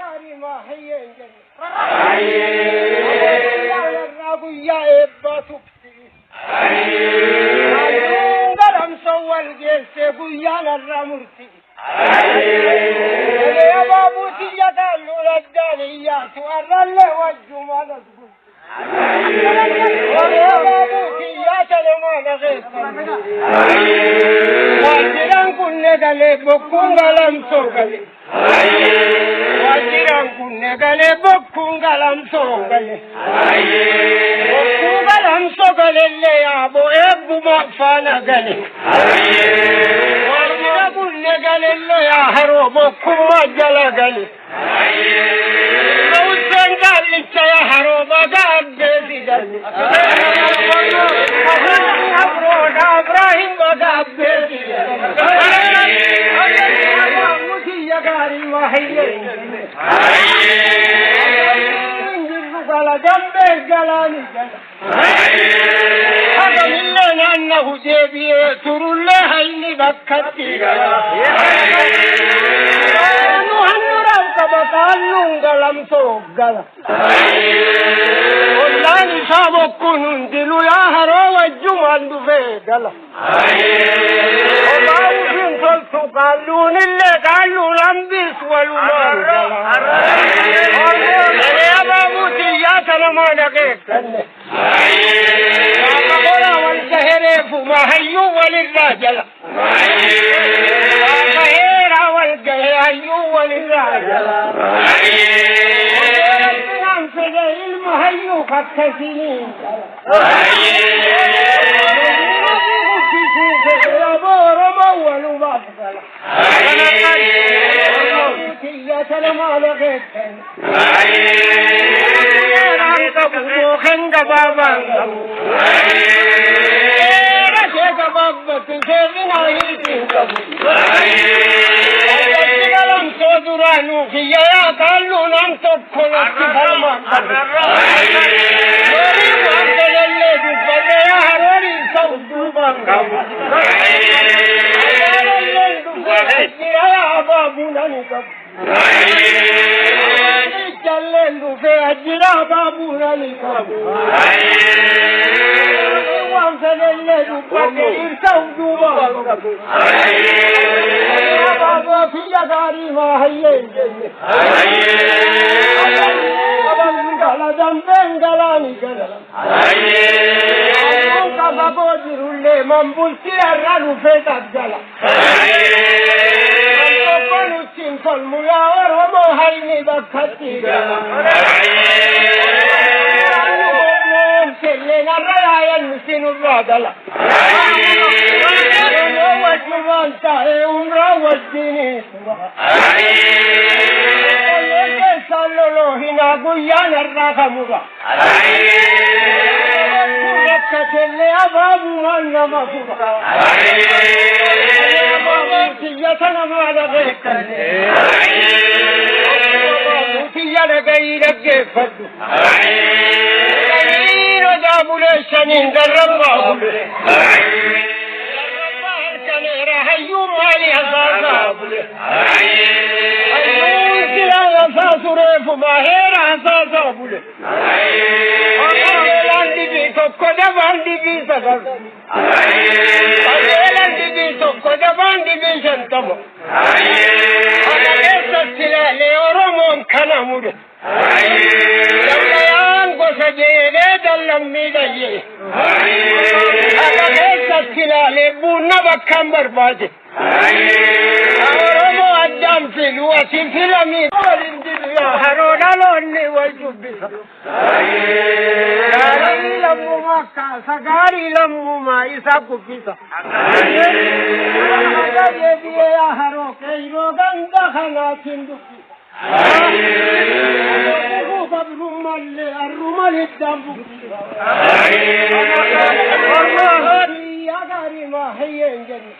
gari ma hayyen jani ragu ya ebba tupti galam sawal gese guyana ramurti ya babu tiyata luladani ya tuarralle wajjumana ya babu tiyata lemana gese wajiran kunne gale bokungalam sogale wajiran kunne gale bokungalam sogale bokungalam sogale le abo ebbu mafana gale wajiran kunne gale le ya haro bokuma jala gale nausen gale ya haro baga abdi gale Ibrahim baga abdi gari ma hayyen gala jambe galani hada millan annahu jebiye turulle hayni bakkati nuhannuram kabatallun galam sogala wallahi sabokkunun dilu ya haro wajjuman dufe gala قالوا لله قالوا لمبس والومان يا بابو تيات لما لقيت قولا والكهرف ما هيو وللراجل والكهيرا والكهيو وللراجل ننفذ المهيو فالتسنين سلام عليك خنگ بابا رشك بابا تسيرنا يلم صدرانو يا قالوا لم تدخل فرما يا هروري صدوبا يا بابونا نكب جللو في أجرا بابونا نكب وانسل الليل بكير سودوبا يا بابا في يداري ما هيين جنة أبن جنبين غلاني جنة بابا جرولي منبولتي أرانو في تبجلا Panuchin kolmuya ormo halni bakhati gala Chellena rayan sinu badala Wajman tahe umra wajini Sallolo hina guyana rakamuga Chelle ababu manna mafuga Tiyatana mala gekane Tiyana gaira gefadu Gairo dabule shanin darabba Kanera hayu mali azaza Hayu kila asasure fumahera azaza bule Landi bi tokkoda bandi bi sagar Landi bi tokkoda bandi bi shantamo Agalesa silale oromon kanamure Lamlayan gosajele dallammi daye Agalesa silale bunna bakkan barbade Oromo addam filu asin filami Olindidu ya harona lonni waljubisa Gari lammu makka sagari lammu ma isa kupisa Agade diye ya haro keiro ganda khana sinduki Rumalle arrumal dambu Allah ya gari ma hayyen jani